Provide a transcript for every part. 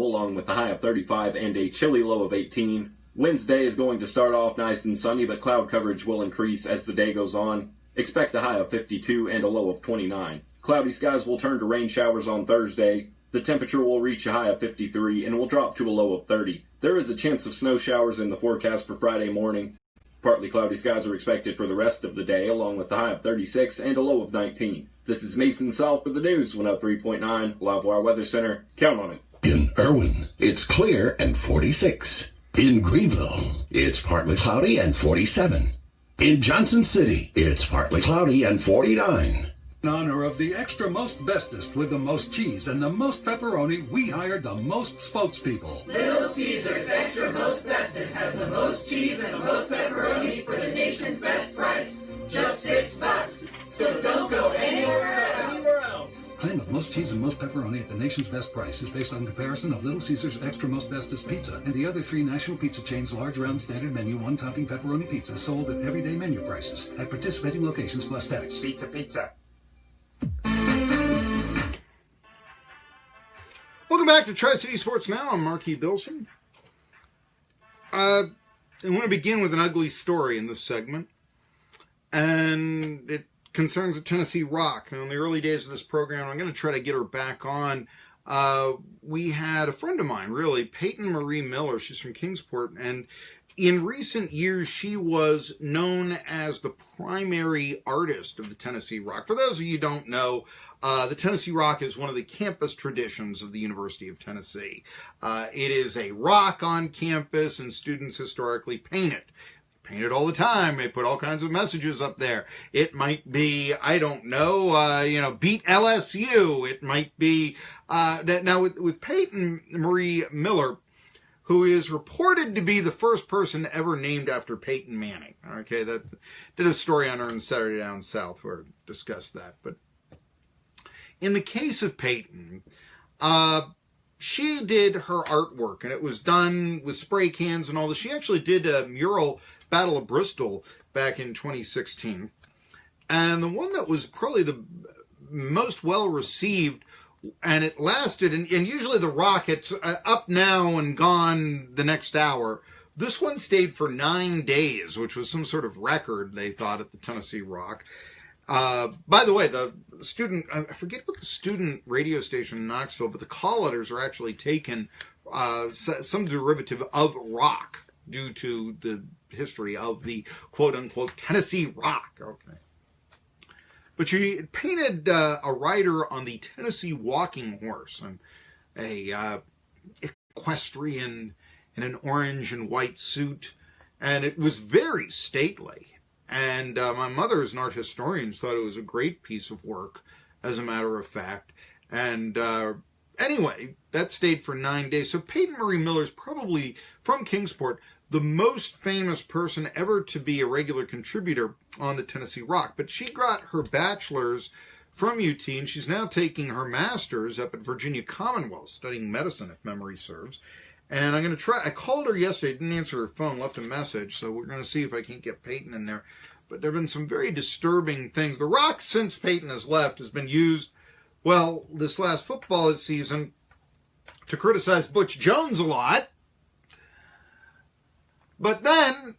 along with a high of 35 and a chilly low of 18. Wednesday is going to start off nice and sunny, but cloud coverage will increase as the day goes on. Expect a high of 52 and a low of 29. Cloudy skies will turn to rain showers on Thursday. The temperature will reach a high of 53 and will drop to a low of 30. There is a chance of snow showers in the forecast for Friday morning. Partly cloudy skies are expected for the rest of the day, along with a high of 36 and a low of 19. This is Mason South for the news, 103.9, Livewire Weather Center. Count on it. In Irwin, it's clear and 46. In Greenville, it's partly cloudy and 47. In Johnson City, it's partly cloudy and 49. In honor of the extra most bestest with the most cheese and the most pepperoni, we hired the most spokespeople. Little Caesars Extra Most Bestest has the most cheese and the most pepperoni for the nation's best price. Just $6. So don't go anywhere else. Claim of most cheese and most pepperoni at the nation's best price is based on comparison of Little Caesars Extra Most Bestest Pizza and the other 3 national pizza chains' large round standard menu one-topping pepperoni pizza sold at everyday menu prices at participating locations plus tax. Pizza. Welcome back to Tri-City Sports Now. I'm Marky Billson. I want to begin with an ugly story in this segment, and it concerns the Tennessee Rock. Now, in the early days of this program, I'm going to try to get her back on. We had a friend of mine, really, Peyton Marie Miller. She's from Kingsport, and in recent years, she was known as the primary artist of the Tennessee Rock. For those of you who don't know, the Tennessee Rock is one of the campus traditions of the University of Tennessee. It is a rock on campus, and students historically paint it. They paint it all the time. They put all kinds of messages up there. It might be, I don't know, beat LSU. It might be, now with Peyton Marie Miller, who is reported to be the first person ever named after Peyton Manning. Okay, that did a story on her on Saturday Down South where I discussed that. But in the case of Peyton, she did her artwork, and it was done with spray cans and all this. She actually did a mural, Battle of Bristol, back in 2016. And the one that was probably the most well-received, and it lasted, and usually the Rock, it's up now and gone the next hour. This one stayed for 9 days, which was some sort of record, they thought, at the Tennessee Rock. By the way, the student, I forget what the student radio station in Knoxville, but the call letters are actually taken, some derivative of rock, due to the history of the quote-unquote Tennessee Rock. Okay. But she painted a rider on the Tennessee walking horse, and a equestrian in an orange and white suit, and it was very stately. And my mother, as an art historian, thought it was a great piece of work, as a matter of fact. And anyway, that stayed for 9 days. So Peyton Marie Miller is probably, from Kingsport, the most famous person ever to be a regular contributor on the Tennessee Rock. But she got her bachelor's from UT, and she's now taking her master's up at Virginia Commonwealth, studying medicine, if memory serves. And I'm going to try, I called her yesterday, didn't answer her phone, left a message, so we're going to see if I can't get Peyton in there. But there have been some very disturbing things. The Rock, since Peyton has left, has been used, well, this last football season, to criticize Butch Jones a lot. But then,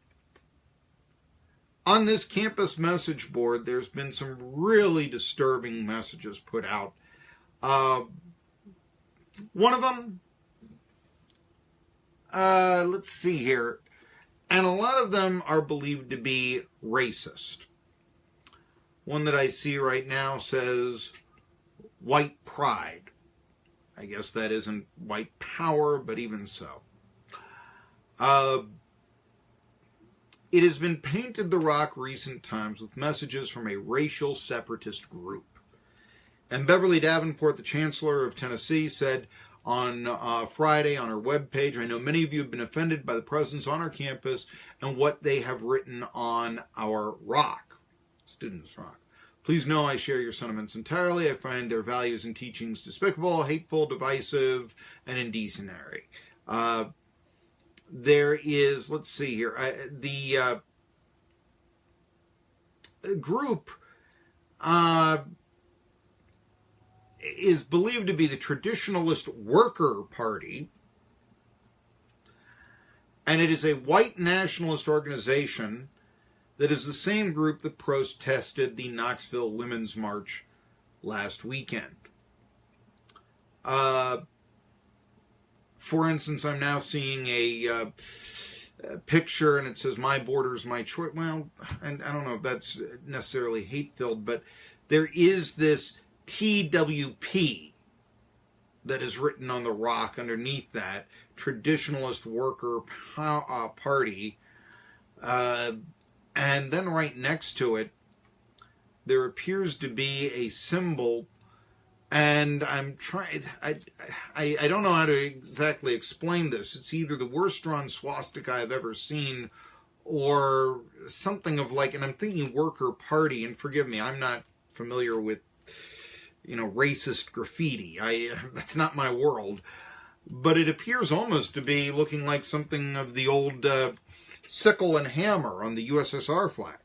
on this campus message board, there's been some really disturbing messages put out. One of them, let's see here, and a lot of them are believed to be racist. One that I see right now says, white pride. I guess that isn't white power, but even so. It has been painted the Rock recent times with messages from a racial separatist group. And Beverly Davenport, the Chancellor of Tennessee, said on Friday on her webpage, I know many of you have been offended by the presence on our campus and what they have written on our Rock, Students' Rock. Please know I share your sentiments entirely. I find their values and teachings despicable, hateful, divisive, and indecency. There is, let's see here, the group is believed to be the Traditionalist Worker Party, and it is a white nationalist organization that is the same group that protested the Knoxville Women's March last weekend. For instance, I'm now seeing a picture, and it says, "My borders, my choice." Well, and I don't know if that's necessarily hate-filled, but there is this TWP that is written on the rock underneath that, Traditionalist Worker Party. And then right next to it, there appears to be a symbol, and I'm trying, I don't know how to exactly explain this. It's either the worst drawn swastika I've ever seen, or something of like, and I'm thinking Worker Party, and forgive me, I'm not familiar with, racist graffiti. That's not my world. But it appears almost to be looking like something of the old sickle and hammer on the USSR flag.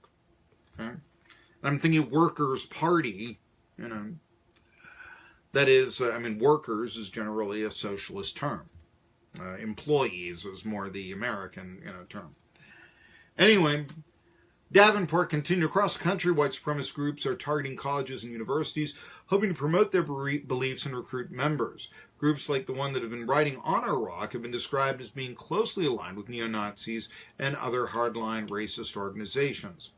Okay? And I'm thinking Workers' Party, That is, workers is generally a socialist term. Employees is more the American, term. Anyway, Davenport continued. Across the country, white supremacist groups are targeting colleges and universities, hoping to promote their beliefs and recruit members. Groups like the one that have been writing on our rock have been described as being closely aligned with neo-Nazis and other hardline racist organizations.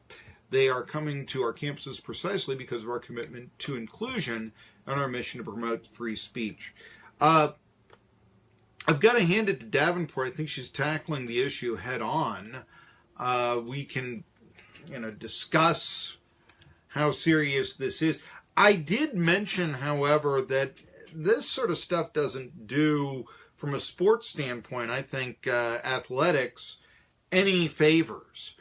They are coming to our campuses precisely because of our commitment to inclusion and our mission to promote free speech. I've got to hand it to Davenport. I think she's tackling the issue head on. We can, discuss how serious this is. I did mention, however, that this sort of stuff doesn't do, from a sports standpoint, I think, athletics, any favors.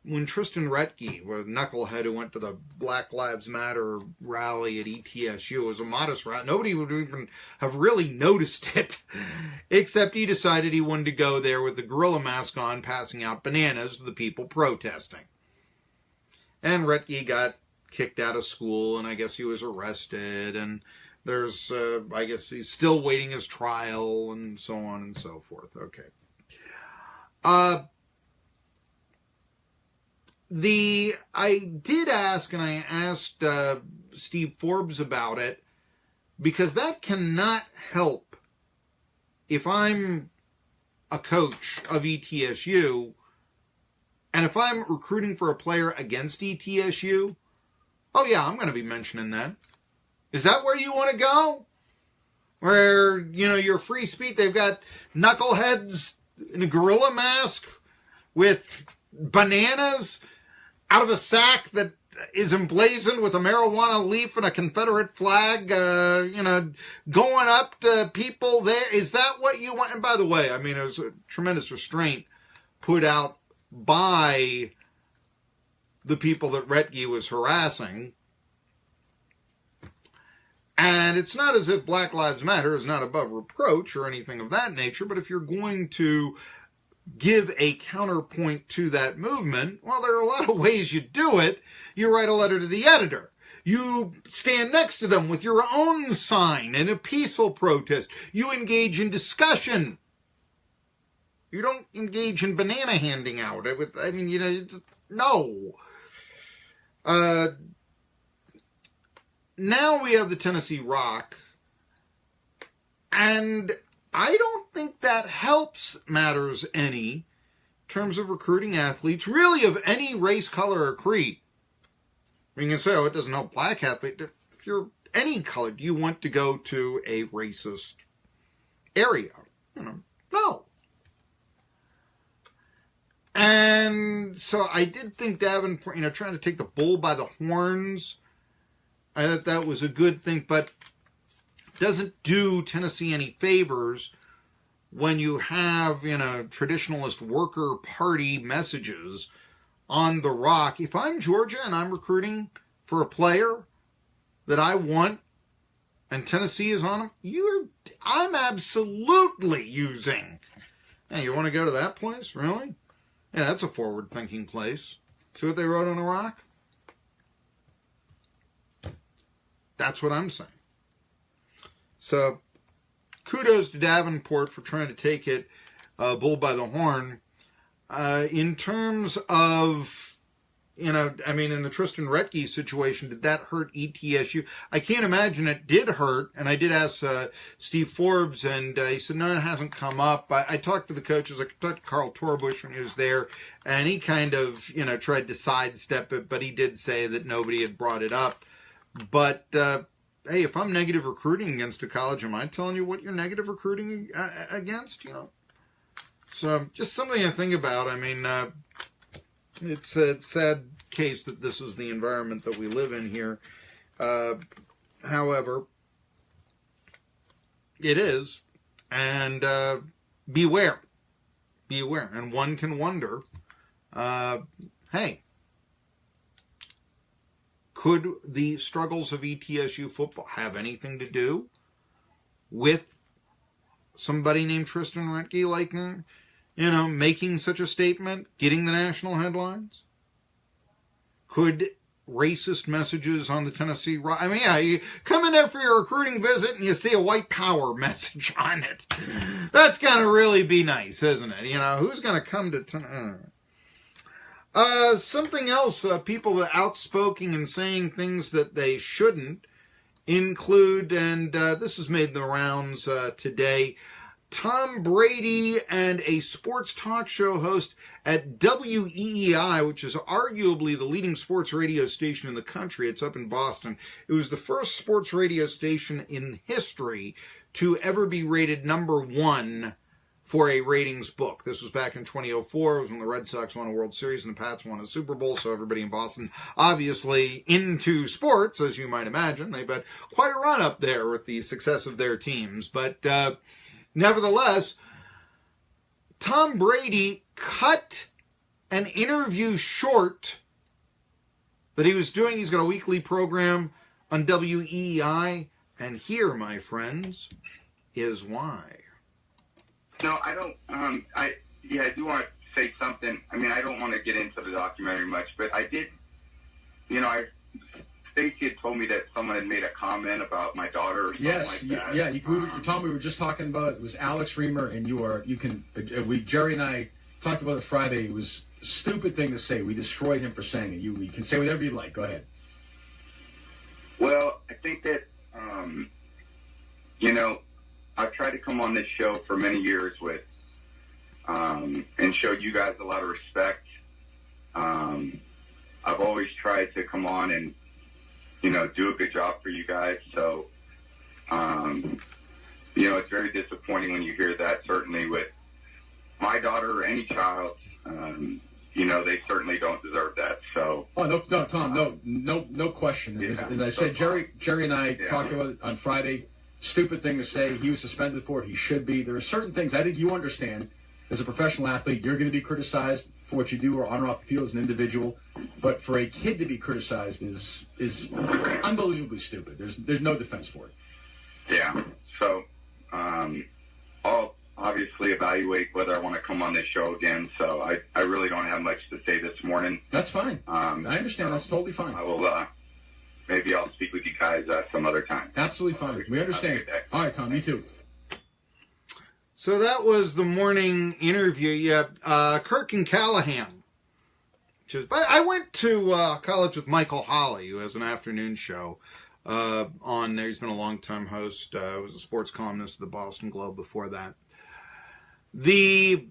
When Tristan Retke, a knucklehead who went to the Black Lives Matter rally at ETSU, it was a modest rally. Nobody would even have really noticed it, except he decided he wanted to go there with the gorilla mask on, passing out bananas to the people protesting. And Retke got kicked out of school, and I guess he was arrested, and there's, I guess he's still waiting his trial, and so on and so forth. Okay. I did ask, and I asked Steve Forbes about it, because that cannot help if I'm a coach of ETSU, and if I'm recruiting for a player against ETSU, oh yeah, I'm going to be mentioning that. Is that where you want to go? Where, your free speech, they've got knuckleheads in a gorilla mask with bananas out of a sack that is emblazoned with a marijuana leaf and a Confederate flag, going up to people there. Is that what you want? And by the way, it was a tremendous restraint put out by the people that Retke was harassing. And it's not as if Black Lives Matter is not above reproach or anything of that nature, but if you're going to give a counterpoint to that movement, well, there are a lot of ways you do it. You write a letter to the editor. You stand next to them with your own sign in a peaceful protest. You engage in discussion. You don't engage in banana handing out. No. Now we have the Tennessee Rock, and I don't think that helps matters any in terms of recruiting athletes, really of any race, color, or creed. You can say, it doesn't help black athletes. If you're any color, do you want to go to a racist area? No. And so I did think Davenport, trying to take the bull by the horns, I thought that was a good thing, but doesn't do Tennessee any favors when you have, Traditionalist Worker Party messages on the rock. If I'm Georgia and I'm recruiting for a player that I want, and Tennessee is on them, I'm absolutely using. Hey, you want to go to that place? Really? Yeah, that's a forward-thinking place. See what they wrote on the rock? That's what I'm saying. So kudos to Davenport for trying to take it bull by the horn. In terms of, in the Tristan Retke situation, did that hurt ETSU? I can't imagine it did hurt, and I did ask Steve Forbes, and he said, no, it hasn't come up. I talked to the coaches. I talked to Carl Torbush when he was there, and he kind of, tried to sidestep it, but he did say that nobody had brought it up. But, hey, if I'm negative recruiting against a college, am I telling you what you're negative recruiting against, So, just something to think about. I mean, it's a sad case that this is the environment that we live in here. However, it is. And beware. Beware. And one can wonder, hey, could the struggles of ETSU football have anything to do with somebody named Tristan Retke like that? Making such a statement, getting the national headlines? Could racist messages on the Tennessee... you come in there for your recruiting visit and you see a white power message on it. That's going to really be nice, isn't it? Who's going to come to... Something else, people that are outspoken and saying things that they shouldn't include, and this has made the rounds today, Tom Brady and a sports talk show host at WEEI, which is arguably the leading sports radio station in the country. It's up in Boston. It was the first sports radio station in history to ever be rated number 1 for a ratings book. This was back in 2004. It was when the Red Sox won a World Series and the Pats won a Super Bowl, so everybody in Boston, obviously into sports, as you might imagine. They've had quite a run up there with the success of their teams. But nevertheless, Tom Brady cut an interview short that he was doing. He's got a weekly program on WEEI, and here, my friends, is why. No, I don't. I do want to say something. I mean, I don't want to get into the documentary much, but I did. Stacey had told me that someone had made a comment about my daughter or something like that. Yeah. Tom, we were just talking about, it was Alex Reamer, and Jerry and I talked about it Friday. It was a stupid thing to say. We destroyed him for saying it. You can say whatever you like. Go ahead. Well, I think that, I've tried to come on this show for many years and showed you guys a lot of respect. I've always tried to come on and, do a good job for you guys. So, it's very disappointing when you hear that, certainly with my daughter or any child. They certainly don't deserve that. So. Oh, no, Tom, no question. Yeah, as I said, Jerry and I talked about it on Friday. Stupid thing to say. He was suspended for it. He should be. There are certain things I think you understand. As a professional athlete, you're going to be criticized for what you do or on or off the field as an individual. But for a kid to be criticized is unbelievably stupid. There's no defense for it. Yeah. So I'll obviously evaluate whether I want to come on this show again. So I really don't have much to say this morning. That's fine. I understand. That's totally fine. I will. Maybe I'll speak with you guys some other time. Absolutely fine. We understand. All right, Tom. You too. So that was the morning interview. Yeah, Kirk and Callahan. But I went to college with Michael Holley, who has an afternoon show on there. He's been a long-time host. Was a sports columnist of the Boston Globe before that. They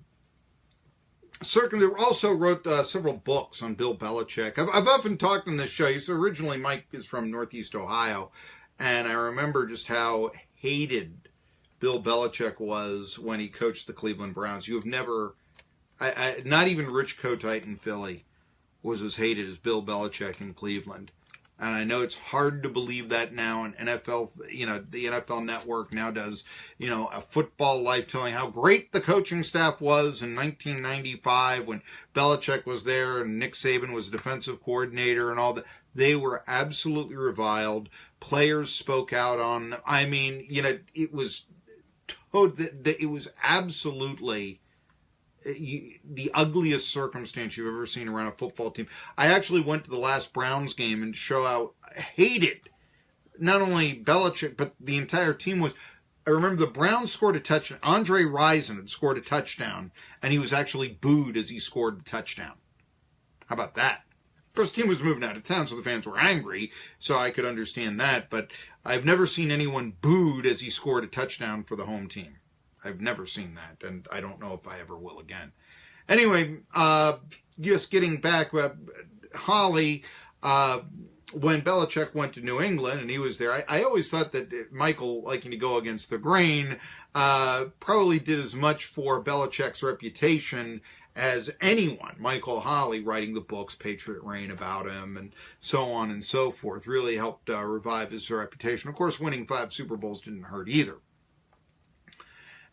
also wrote several books on Bill Belichick. I've often talked on this show. So originally, Mike is from Northeast Ohio, and I remember just how hated Bill Belichick was when he coached the Cleveland Browns. You have never, not even Rich Kotite in Philly was as hated as Bill Belichick in Cleveland. And I know it's hard to believe that now. And NFL, the NFL Network now does, a football life telling how great the coaching staff was in 1995 when Belichick was there and Nick Saban was defensive coordinator and all that. They were absolutely reviled. Players spoke out on. I mean, it was absolutely the ugliest circumstance you've ever seen around a football team. I actually went to the last Browns game and show how hated not only Belichick, but the entire team was. I remember the Browns scored a touchdown. Andre Rison had scored a touchdown, and he was actually booed as he scored the touchdown. How about that? Of course, the team was moving out of town, so the fans were angry, so I could understand that. But I've never seen anyone booed as he scored a touchdown for the home team. I've never seen that, and I don't know if I ever will again. Anyway, just getting back, Holly, when Belichick went to New England and he was there, I always thought that Michael, liking to go against the grain, probably did as much for Belichick's reputation as anyone. Michael Holly, writing the books, Patriot Reign, about him, and so on and so forth, really helped revive his reputation. Of course, winning 5 Super Bowls didn't hurt either.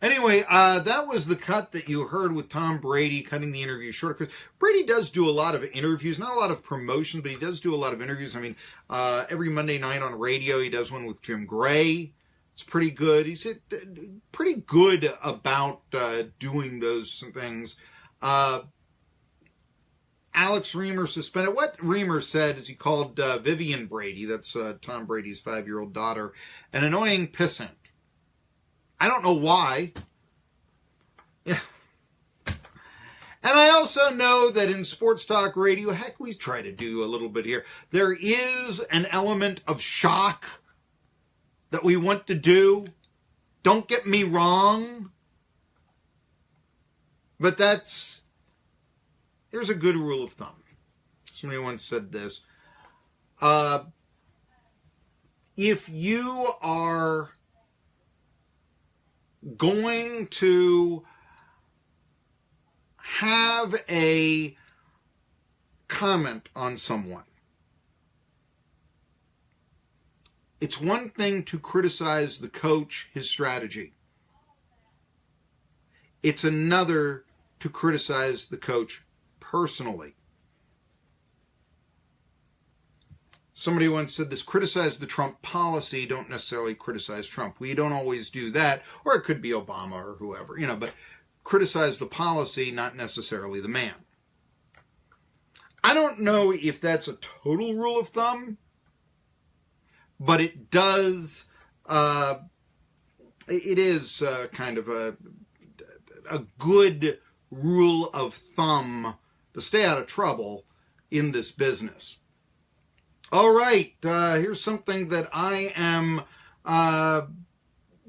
Anyway, that was the cut that you heard with Tom Brady, cutting the interview short. Because Brady does do a lot of interviews, not a lot of promotions, but he does do a lot of interviews. I mean, every Monday night on radio, he does one with Jim Gray. It's pretty good. He's pretty good about doing those things. Alex Reamer suspended. What Reamer said is he called Vivian Brady, that's Tom Brady's 5-year-old daughter, an annoying pissant. I don't know why. Yeah. And I also know that in sports talk radio, heck, we try to do a little bit here. There is an element of shock that we want to do. Don't get me wrong. But here's a good rule of thumb. Somebody once said this. If you are going to have a comment on someone, it's one thing to criticize the coach, his strategy. It's another to criticize the coach personally. Somebody once said this: criticize the Trump policy, don't necessarily criticize Trump. We don't always do that, or it could be Obama or whoever, but criticize the policy, not necessarily the man. I don't know if that's a total rule of thumb, but it does, it is kind of a good rule of thumb to stay out of trouble in this business. All right, here's something that I am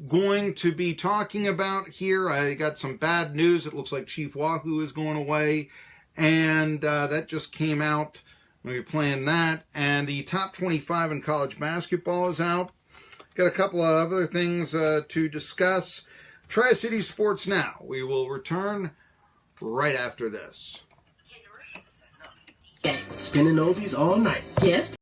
going to be talking about here. I got some bad news. It looks like Chief Wahoo is going away, and that just came out. We'll be playing that. And the top 25 in college basketball is out. Got a couple of other things to discuss. Tri-City Sports Now. We will return right after this. Spinning oldies all night. Gift.